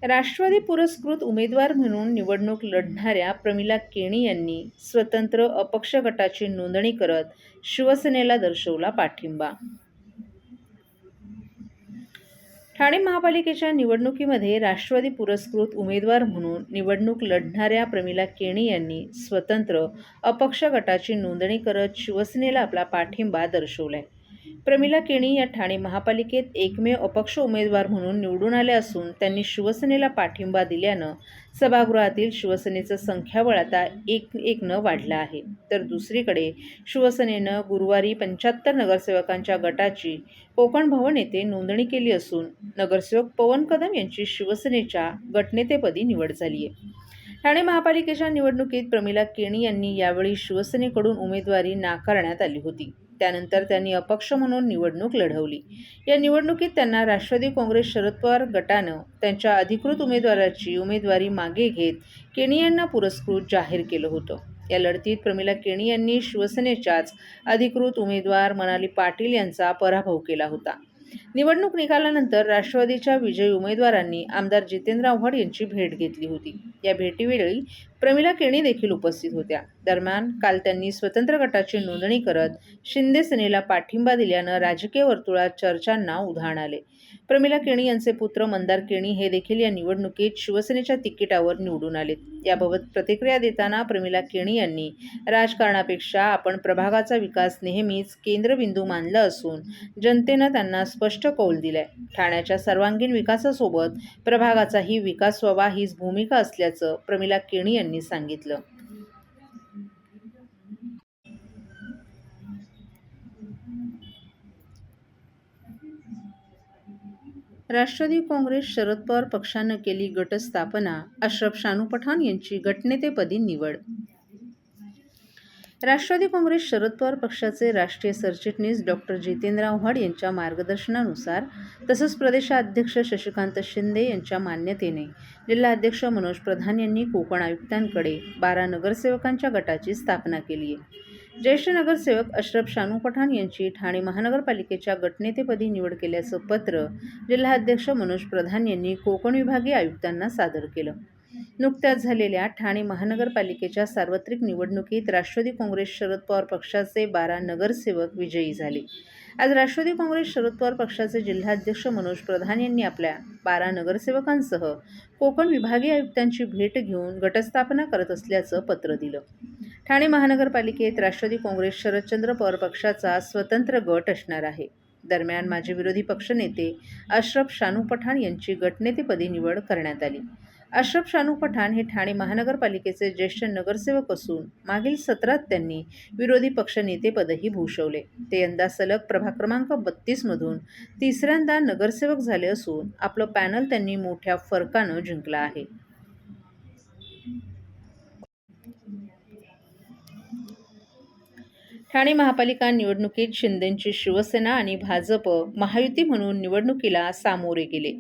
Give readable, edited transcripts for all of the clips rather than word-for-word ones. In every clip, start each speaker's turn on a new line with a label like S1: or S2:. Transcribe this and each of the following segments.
S1: राष्ट्रवादी पुरस्कृत उमेदवार म्हणून निवडणूक लढणाऱ्या प्रमिला केणी यांनी स्वतंत्र अपक्ष गटाची नोंदणी करत शिवसेनेला दर्शवला पाठिंबा. ठाणे महापालिकेच्या निवडणुकीमध्ये राष्ट्रवादी पुरस्कृत उमेदवार म्हणून निवडणूक लढणाऱ्या प्रमिला केणी यांनी स्वतंत्र अपक्ष गटाची नोंदणी करत शिवसेनेला आपला पाठिंबा दर्शवलाय. प्रमिला केणी या ठाणे महापालिकेत एकमेव अपक्ष उमेदवार म्हणून निवडून आल्या असून त्यांनी शिवसेनेला पाठिंबा दिल्यानं सभागृहातील शिवसेनेचं संख्याबळ आता एकनं वाढलं आहे. तर दुसरीकडे शिवसेनेनं गुरुवारी 75 नगरसेवकांच्या गटाची कोकण भवन येथे नोंदणी केली असून नगरसेवक पवन कदम यांची शिवसेनेच्या गटनेतेपदी निवड झाली आहे. ठाणे महापालिकेच्या निवडणुकीत प्रमिला केणी यांनी यावेळी शिवसेनेकडून उमेदवारी नाकारण्यात आली होती. त्यानंतर त्यांनी अपक्ष म्हणून निवडणूक लढवली. या निवडणुकीत त्यांना राष्ट्रवादी काँग्रेस शरद पवार गटानं त्यांच्या अधिकृत उमेदवाराची उमेदवारी मागे घेत केणी यांना पुरस्कृत जाहीर केलं होतं. या लढतीत प्रमिला केणी यांनी शिवसेनेच्याच अधिकृत उमेदवार मनाली पाटील यांचा पराभव केला होता. निवडणूक निकालानंतर राष्ट्रवादीच्या विजयी उमेदवारांनी आमदार जितेंद्र आव्हाड यांची भेट घेतली होती. या भेटीवेळी प्रमिला केणी देखील उपस्थित होत्या. दरम्यान काल त्यांनी स्वतंत्र गटाची नोंदणी करत शिंदे सेनेला पाठिंबा दिल्यानं राजकीय वर्तुळात चर्चांना उधाण आले. प्रमिला केणी यांचे पुत्र मंदार केणी हे देखील या निवडणुकीत शिवसेनेच्या तिकिटावर निवडून आलेत. याबाबत प्रतिक्रिया देताना प्रमिला केणी यांनी राजकारणापेक्षा आपण प्रभागाचा विकास नेहमीच केंद्रबिंदू मानला असून जनतेनं त्यांना स्पष्ट कौल दिलाय. ठाण्याच्या सर्वांगीण विकासासोबत प्रभागाचाही विकास व्हावा हीच भूमिका असल्याचं प्रमिला केणी यांनी सांगितलं. राष्ट्रवादी काँग्रेस शरद पवार पक्षानं केली गटस्थापना, अशरफ शानू पठाण यांची गटनेतेपदी निवड. राष्ट्रवादी काँग्रेस शरद पवार पक्षाचे राष्ट्रीय सरचिटणीस डॉ. जितेंद्र आव्हाड यांच्या मार्गदर्शनानुसार तसंच प्रदेशाध्यक्ष शशिकांत शिंदे यांच्या मान्यतेने जिल्हाध्यक्ष मनोज प्रधान यांनी कोकण आयुक्तांकडे 12 नगरसेवकांच्या गटाची स्थापना केली आहे. ज्येष्ठ नगरसेवक अशरफ शानू पठाण यांची ठाणे महानगरपालिकेच्या गटनेतेपदी निवड केल्याचं पत्र जिल्हाध्यक्ष मनोज प्रधान यांनी कोकण विभागीय आयुक्तांना सादर केलं. नुकत्याच झालेल्या ठाणे महानगरपालिकेच्या सार्वत्रिक निवडणुकीत राष्ट्रवादी काँग्रेस शरद पवार पक्षाचे 12 नगरसेवक विजयी झाले. आज राष्ट्रवादी काँग्रेस शरद पवार पक्षाचे जिल्हाध्यक्ष मनोज प्रधान यांनी आपल्या 12 नगरसेवकांसह कोकण विभागीय आयुक्तांची भेट घेऊन गटस्थापना करत असल्याचं पत्र दिलं. ठाणे महानगरपालिकेत राष्ट्रवादी काँग्रेस शरदचंद्र पवार पक्षाचा स्वतंत्र गट असणार आहे. दरम्यान माजी विरोधी पक्षनेते अशरफ शानू पठाण यांची गटनेतेपदी निवड करण्यात आली. अशरफ शानू पठाण हे ठाणे महानगरपालिकेचे ज्येष्ठ नगरसेवक असून मागील सत्रात त्यांनी विरोधी पक्षनेतेपदही भूषवले. ते यंदा सलग प्रभाग क्रमांक 32 मधून तिसऱ्यांदा नगरसेवक झाले असून आपलं पॅनल त्यांनी मोठ्या फरकानं जिंकलं आहे. ठाणे महापालिका निवडणुकीत शिंदेंची शिवसेना आणि भाजप महायुती म्हणून निवडणुकीला सामोरे गेले.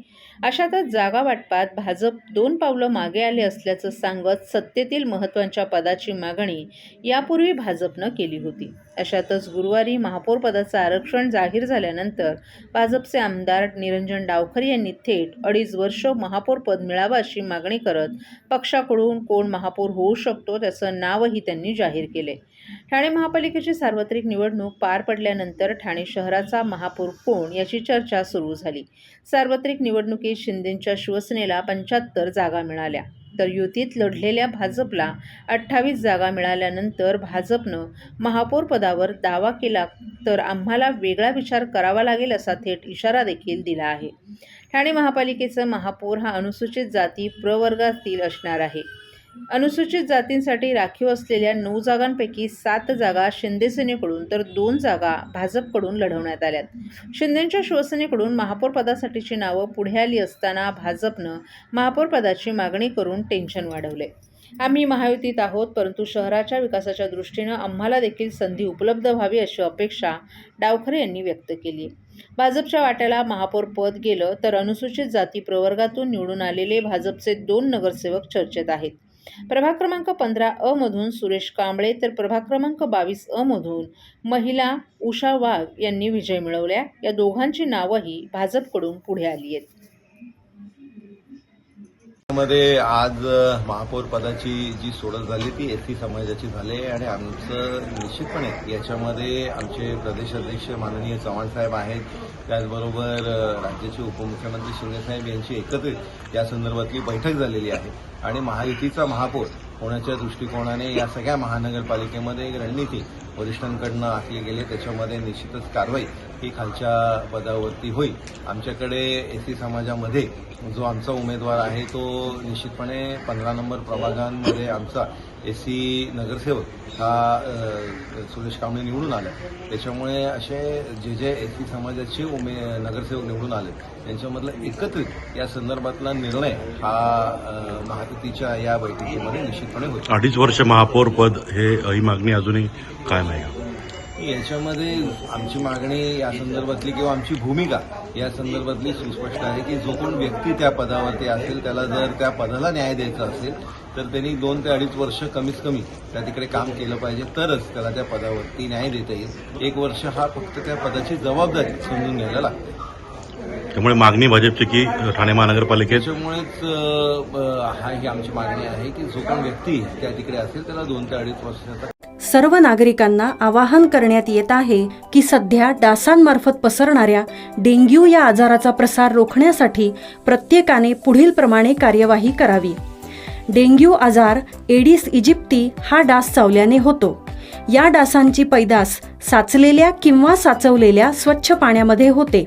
S1: अशातच जागा वाटपात भाजप 2 पावलं मागे आले असल्याचं सांगत सत्तेतील महत्त्वाच्या पदाची मागणी यापूर्वी भाजपनं केली होती. अशातच गुरुवारी महापौर पदाचं आरक्षण जाहीर झाल्यानंतर भाजपचे आमदार निरंजन डावखरे यांनी थेट 2.5 वर्ष महापौरपद मिळावं अशी मागणी करत पक्षाकडून कोण महापौर होऊ शकतो त्याचं नावही त्यांनी जाहीर केले. ठाणे महापालिकेची सार्वत्रिक निवडणूक पार पडल्यानंतर ठाणे शहराचा महापौर कोण याची चर्चा सुरू झाली. सार्वत्रिक निवडणुकीत शिंदेंच्या शिवसेनेला 75 जागा मिळाल्या तर युतीत लढलेल्या भाजपला 28 जागा मिळाल्यानंतर भाजपनं महापौर पदावर दावा केला तर आम्हाला वेगळा विचार करावा लागेल असा थेट इशारा देखील दिला आहे. ठाणे महापालिकेचा महापौर हा अनुसूचित जाती प्रवर्गातील असणार आहे. अनुसूचित जातींसाठी राखीव असलेल्या 9 जागांपैकी 7 जागा शिंदे सेनेकडून तर 2 जागा भाजपकडून लढवण्यात आल्यात. शिंदेंच्या शिवसेनेकडून महापौर पदासाठीची नावं पुढे आली असताना भाजपनं महापौर पदाची मागणी करून टेन्शन वाढवले. आम्ही महायुतीत आहोत परंतु शहराच्या विकासाच्या दृष्टीनं आम्हाला देखील संधी उपलब्ध व्हावी अशी अपेक्षा डावखरे यांनी व्यक्त केली. भाजपच्या वाट्याला महापौर पद गेलं तर अनुसूचित जाती प्रवर्गातून निवडून आलेले भाजपचे 2 नगरसेवक चर्चेत आहेत. प्रभाग क्रमांक 15 मधून सुरेश कांबळे तर प्रभाग क्रमांक 22 मधून महिला उषा वाघ यांनी विजय मिळवल्या. या दोघांची नावंही भाजपकडून पुढे आली आहेत.
S2: मध्ये आज महापौर पदाची जी सोडत झाली ती एससी समाजाची झाली आहे आणि आमचं निश्चितपणे याच्यामध्ये आमचे प्रदेशाध्यक्ष माननीय चव्हाण साहेब आहेत, त्याचबरोबर राज्याचे उपमुख्यमंत्री शिंदेसाहेब यांची एकत्रित या संदर्भातली बैठक झालेली आहे आणि महायुतीचा महापौर होण्याच्या दृष्टिकोनाने या सगळ्या महानगरपालिकेमध्ये एक रणनीती वरिष्ठांकडनं आखली गेली, त्याच्यामध्ये निश्चितच कारवाई ही खालच्या पदावरती होईल. आमच्याकडे एससी समाजामध्ये जो आमचा उमेदवार आहे तो निश्चितपणे 15 नंबर प्रभागांमध्ये आमचा एससी नगरसेवक हा सुरेश कांबळे निवडून आला. त्याच्यामुळे असे जे एससी समाजाचे नगरसेवक निवडून आले त्यांच्यामधला एकत्रित या संदर्भातला निर्णय हा महायुतीच्या या बैठकीमध्ये निश्चितपणे होईल.
S3: 2.5 वर्ष महापौर पद ही मागणी अजूनही कायम आहे.
S2: याच्यामध्ये आमची मागणी या संदर्भातली किंवा आमची भूमिका या संदर्भातली सुस्पष्ट आहे की जो कोण व्यक्ती त्या पदावरती असेल त्याला जर त्या पदाला न्याय द्यायचा असेल तर त्यांनी 2 ते 2.5 वर्ष कमीत कमी त्या तिकडे काम केलं पाहिजे, तरच त्याला त्या पदावरती न्याय देता येईल. 1 वर्ष हा फक्त त्या पदाची जबाबदारी समजून घ्यायला लागते.
S3: त्यामुळे मागणी भाजपची की ठाणे महानगरपालिकेत
S2: त्याच्यामुळेच ही आमची मागणी आहे की जो कोण व्यक्ती त्या तिकडे असेल त्याला 2 ते 2.5 वर्षाचा.
S4: सर्व नागरिकांना आवाहन करण्यात येत आहे की सध्या डासांमार्फत पसरणाऱ्या डेंग्यू या आजाराचा प्रसार रोखण्यासाठी प्रत्येकाने पुढील प्रमाणे कार्यवाही करावी. डेंग्यू आजार एडिस इजिप्ती हा डास चावल्याने होतो. या डासांची पैदास साचलेल्या किंवा साचवलेल्या स्वच्छ पाण्यामध्ये होते.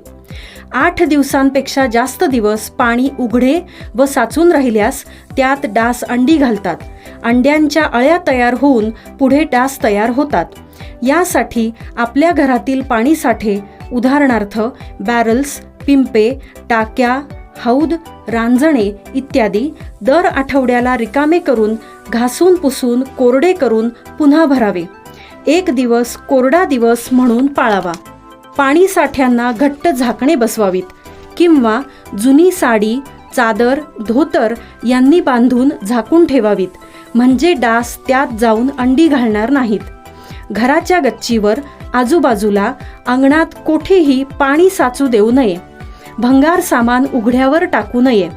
S4: 8 दिवसांपेक्षा जास्त दिवस पाणी उघडे व साचून राहिल्यास त्यात डास अंडी घालतात. अंड्यांच्या अळ्या तयार होऊन पुढे डास तयार होतात. यासाठी आपल्या घरातील पाणीसाठे उदाहरणार्थ बॅरल्स, पिंपे, टाक्या, हौद, रांजणे इत्यादी दर आठवड्याला रिकामे करून घासून पुसून कोरडे करून पुन्हा भरावे. 1 दिवस कोरडा दिवस म्हणून पाळावा. पाणी साठ्यांना घट्ट झाकणे बसवावीत किंवा जुनी साडी, चादर, धोतर यांनी बांधून झाकून ठेवावीत, म्हणजे डास त्यात जाऊन अंडी घालणार नाहीत. घराच्या गच्चीवर, आजूबाजूला, अंगणात कोठेही पाणी साचू देऊ नये. भंगार सामान उघड्यावर टाकू नये.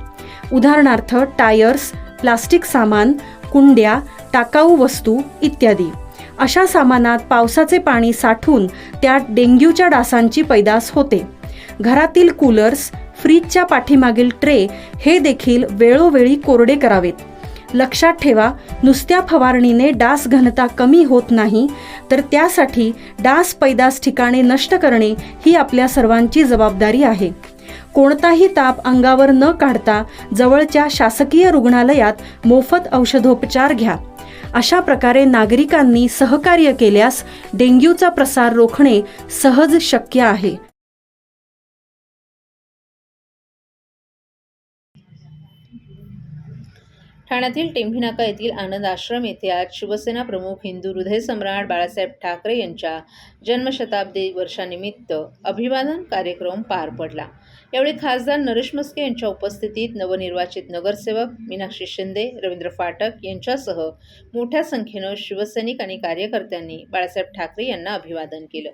S4: उदाहरणार्थ टायर्स, प्लास्टिक सामान, कुंड्या, टाकाऊ वस्तू इत्यादी. अशा सामानात पावसाचे पाणी साठून त्यात डेंग्यूच्या डासांची पैदास होते. घरातील कूलर्स, फ्रीजच्या पाठीमागील ट्रे हे देखील वेळोवेळी कोरडे करावेत. लक्षात ठेवा, नुसत्या फवारणीने डास घनता कमी होत नाही, तर त्यासाठी डास पैदास ठिकाणे नष्ट करणे ही आपल्या सर्वांची जबाबदारी आहे. कोणताही ताप अंगावर न काढता जवळच्या शासकीय रुग्णालयात मोफत औषधोपचार घ्या. अशा प्रकारे नागरिकांनी सहकार्य केल्यास डेंग्यूचा प्रसार रोखणे सहज शक्य आहे.
S1: ठाण्यातील टेंभीनाका येथील आनंद आश्रम येथे आज शिवसेना प्रमुख हिंदू हृदय सम्राट बाळासाहेब ठाकरे यांच्या जन्मशताब्दी वर्षानिमित्त अभिवादन कार्यक्रम पार पडला. यावेळी खासदार नरेश म्हस्के यांच्या उपस्थितीत नवनिर्वाचित नगरसेवक मीनाक्षी शिंदे, रवींद्र फाटक यांच्यासह मोठ्या संख्येनं शिवसैनिक आणि कार्यकर्त्यांनी बाळासाहेब ठाकरे यांना अभिवादन केलं.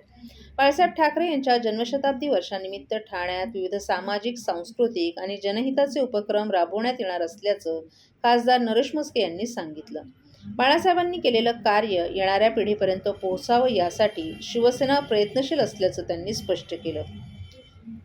S1: बाळासाहेब ठाकरे यांच्या जन्मशताब्दी वर्षानिमित्त ठाण्यात विविध सामाजिक, सांस्कृतिक आणि जनहिताचे उपक्रम राबवण्यात येणार असल्याचं खासदार नरेश म्हस्के यांनी सांगितलं. बाळासाहेबांनी केलेलं कार्य येणाऱ्या पिढीपर्यंत पोहोचावं यासाठी शिवसेना प्रयत्नशील असल्याचं त्यांनी स्पष्ट केलं.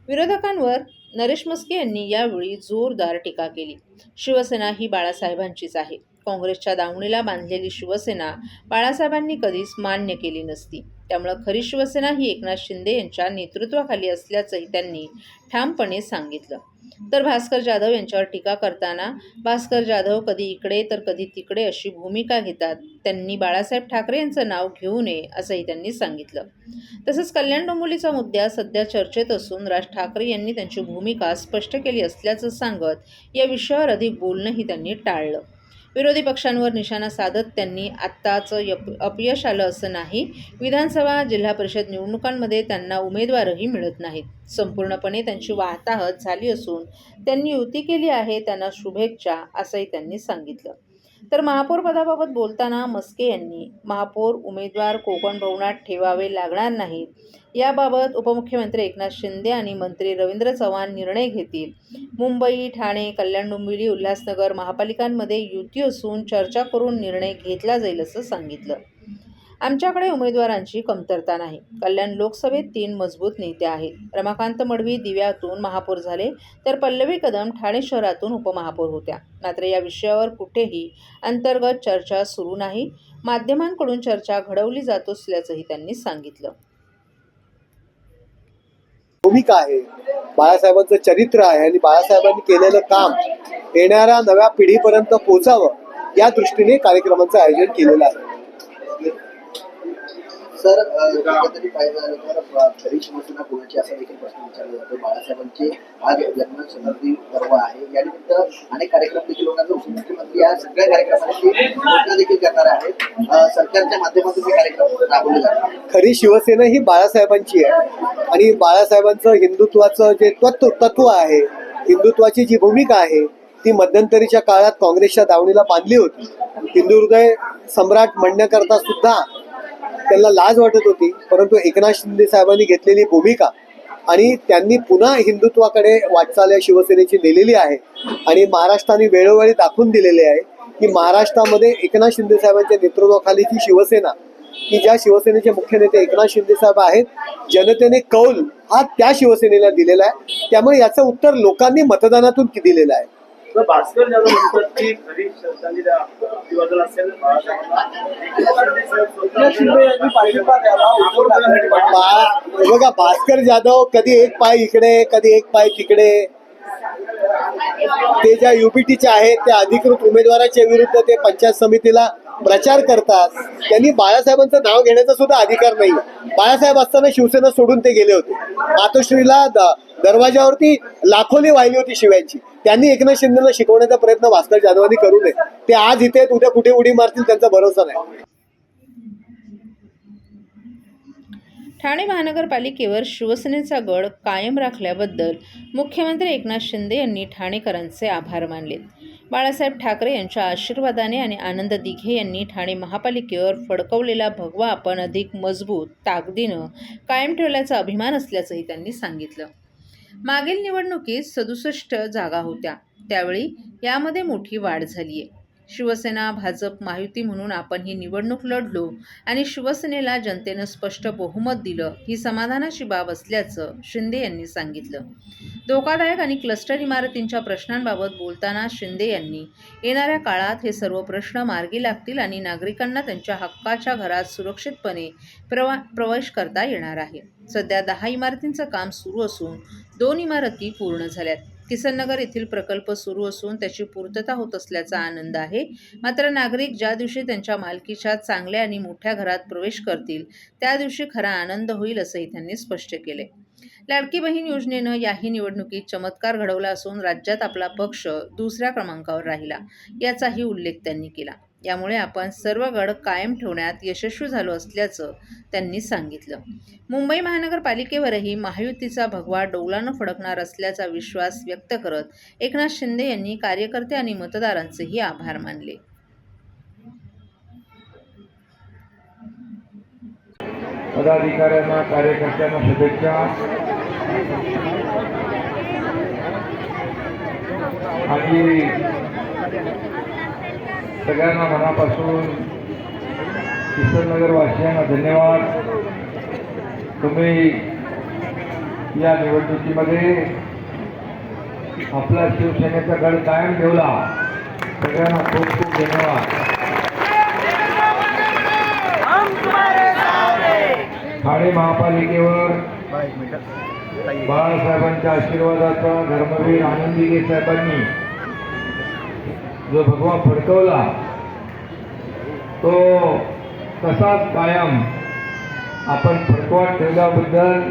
S1: विरोधकांवर नरेश म्हस्के यांनी यावेळी जोरदार टीका केली. शिवसेना ही बाळासाहेबांचीच आहे. काँग्रेसच्या दावणीला बांधलेली शिवसेना बाळासाहेबांनी कधीच मान्य केली नसती. त्यामुळे खरी शिवसेना ही एकनाथ शिंदे यांच्या नेतृत्वाखाली असल्याचंही त्यांनी ठामपणे सांगितलं. तर भास्कर जाधव यांच्यावर टीका करताना भास्कर जाधव कधी इकडे तर कधी तिकडे अशी भूमिका घेतात. त्यांनी बाळासाहेब ठाकरे यांचं नाव घेऊ नये असंही त्यांनी सांगितलं. तसंच कल्याण डोंबिवलीचा मुद्दा सध्या चर्चेत असून राज ठाकरे यांनी त्यांची भूमिका स्पष्ट केली असल्याचं सांगत या विषयावर अधिक बोलणंही त्यांनी टाळलं. विरोधी पक्षांवर निशाणा साधत त्यांनी आत्ताचं अपयश आलं असं नाही. विधानसभा, जिल्हा परिषद निवडणुकांमध्ये त्यांना उमेदवारही मिळत नाहीत. संपूर्णपणे त्यांची वाताहत झाली असून त्यांनी युती केली आहे, त्यांना शुभेच्छा असंही त्यांनी सांगितलं. तर महापौर पदाबाबत बोलताना मस्के यांनी महापौर उमेदवार कोकण भवनात ठेवावे लागणार नाहीत याबाबत उपमुख्यमंत्री एकनाथ शिंदे आणि मंत्री रवींद्र चव्हाण निर्णय घेतील. मुंबई, ठाणे, कल्याण, डोंबिवली, उल्हासनगर महापालिकांमध्ये युती असून चर्चा करून निर्णय घेतला जाईल असं सांगितलं. आमच्याकडे उमेदवारांची कमतरता नाही. कल्याण लोकसभेत 3 मजबूत नेते आहेत. रमाकांत मडवी दिव्यातून महापौर झाले तर पल्लवी कदम ठाणे शहरातून उपमहापौर होत्या. मात्र या विषयावर कुठेही अंतर्गत चर्चा सुरू नाही. माध्यमांकडून चर्चा घडवली जात असल्याचंही त्यांनी सांगितलं.
S5: भूमिका आहे, बाळासाहेबांचं चरित्र आहे आणि बाळासाहेबांनी केलेलं काम येणाऱ्या नव्या पिढीपर्यंत पोहोचावं या दृष्टीने कार्यक्रमांचं आयोजन केलेलं आहे.
S6: सर, कधीतरी पाहिलं झालं तर खरी शिवसेना कोणाची असा देखील प्रश्न विचारला जातो. बाळासाहेबांचे आज जन्म शताब्दी पर्व आहे. या निमित्त अनेक कार्यक्रम देखील होणार. उपमुख्यमंत्री या सगळ्या कार्यक्रमांची घोषणा देखील करणार आहेत. सरकारच्या माध्यमातून हे कार्यक्रम राबवले जातात.
S5: खरी शिवसेना ही बाळासाहेबांची आहे आणि बाळासाहेबांचं हिंदुत्वाचं जे तत्व आहे, हिंदुत्वाची जी भूमिका आहे ती मध्यंतरीच्या काळात काँग्रेसच्या दावणीला बांधली होती. हिंदू हृदय सम्राट म्हणण्याकरता सुद्धा त्यांना लाज वाटत होती, परंतु एकनाथ शिंदे साहेबांनी घेतलेली भूमिका आणि त्यांनी पुन्हा हिंदुत्वाकडे वाटचाल या शिवसेनेची नेलेली आहे आणि महाराष्ट्राने वेळोवेळी दाखवून दिलेले आहे की महाराष्ट्रामध्ये एकनाथ शिंदे साहेबांच्या नेतृत्वाखालीची शिवसेना की ज्या शिवसेनेचे मुख्य नेते एकनाथ शिंदे साहेब आहेत, जनतेने कौल हा त्या शिवसेनेला दिलेला आहे. त्यामुळे याचं उत्तर लोकांनी मतदानातून दिलेलं आहे.
S7: भास्कर जाधव म्हणतात की खरी श्रद्धांजली अभिवादन असेल
S5: बघा, भास्कर जाधव कधी एक पाय इकडे कधी एक पाय तिकडे, ते ज्या युपीटीचे आहेत त्या अधिकृत उमेदवाराच्या विरुद्ध ते पंचायत समितीला प्रचार करतात. त्यांनी बाळासाहेबांचं नाव घेण्याचा सुद्धा अधिकार नाही. बाळासाहेब असताना शिवसेना सोडून ते गेले होते. मातोश्रीला दरवाजावरती लाखोली वाहिली होती शिव्यांची. त्यांनी एकनाथ शिंदेला शिकवण्याचा प्रयत्न भास्कर जाधवांनी करू नये. ते आज इथे उद्या कुठे उडी मारतील त्यांचा भरोसा नाही.
S1: ठाणे महानगरपालिकेवर शिवसेनेचा गड कायम राखल्याबद्दल मुख्यमंत्री एकनाथ शिंदे यांनी ठाणेकरांचे आभार मानलेत. बाळासाहेब ठाकरे यांच्या आशीर्वादाने आणि आनंद दिघे यांनी ठाणे महापालिकेवर फडकवलेला भगवा आपण अधिक मजबूत ताकदीनं कायम ठेवल्याचा अभिमान असल्याचंही त्यांनी सांगितलं. मागील निवडणुकीत 67 जागा होत्या, त्यावेळी यामध्ये मोठी वाढ झाली आहे. शिवसेना, भाजप, महायुती म्हणून आपण ही निवडणूक लढलो आणि शिवसेनेला जनतेनं स्पष्ट बहुमत दिलं, ही समाधानाची बाब असल्याचं शिंदे यांनी सांगितलं. धोकादायक आणि क्लस्टर इमारतींच्या प्रश्नांबाबत बोलताना शिंदे यांनी येणाऱ्या काळात हे सर्व प्रश्न मार्गी लागतील आणि नागरिकांना त्यांच्या हक्काच्या घरात सुरक्षितपणे प्रवेश करता येणार आहे. सध्या 10 इमारतींचं काम सुरू असून 2 इमारती पूर्ण झाल्यात. किसननगर येथील प्रकल्प सुरू असून त्याची पूर्तता होत असल्याचा आनंद आहे. मात्र नागरिक ज्या दिवशी त्यांच्या मालकीच्या चांगल्या आणि मोठ्या घरात प्रवेश करतील त्या दिवशी खरा आनंद होईल असंही त्यांनी स्पष्ट केले. लाडकी बहीण योजनेनं याही निवडणुकीत चमत्कार घडवला असून राज्यात आपला पक्ष 2ऱ्या क्रमांकावर राहिला याचाही उल्लेख त्यांनी केला. यामुळे आपण सर्व गड कायम ठेवण्यात यशस्वी झालो असल्याचं त्यांनी सांगितलं. मुंबई महानगरपालिकेवरही महायुतीचा भगवा डौलानं फडकणार असल्याचा विश्वास व्यक्त करत एकनाथ शिंदे यांनी कार्यकर्ते आणि मतदारांचेही आभार मानले.
S8: पदाधिकाऱ्यांना, कार्यकर्त्यांना शुभेच्छा. आणि सगळ्यांना मनापासून किसननगर वासियांना धन्यवाद. तुम्ही या निवडणुकीमध्ये आपला शिवसेनेचा गड कायम ठेवला. सगळ्यांना खूप खूप धन्यवाद. ठाणे महापालिकेवर बाळासाहेबांच्या आशीर्वादाचा धर्मवीर आनंद दिघे साहेबांनी जो भगवा फडकवला तो तसाच कायम आपण फडकवत ठेवल्याबद्दल,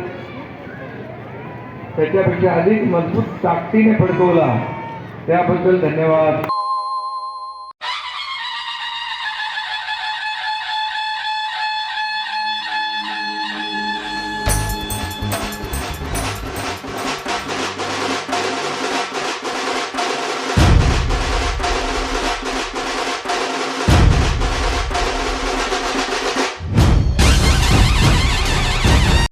S8: त्याच्यापेक्षा अधिक मजबूत ताकदीने फडकवला त्याबद्दल धन्यवाद.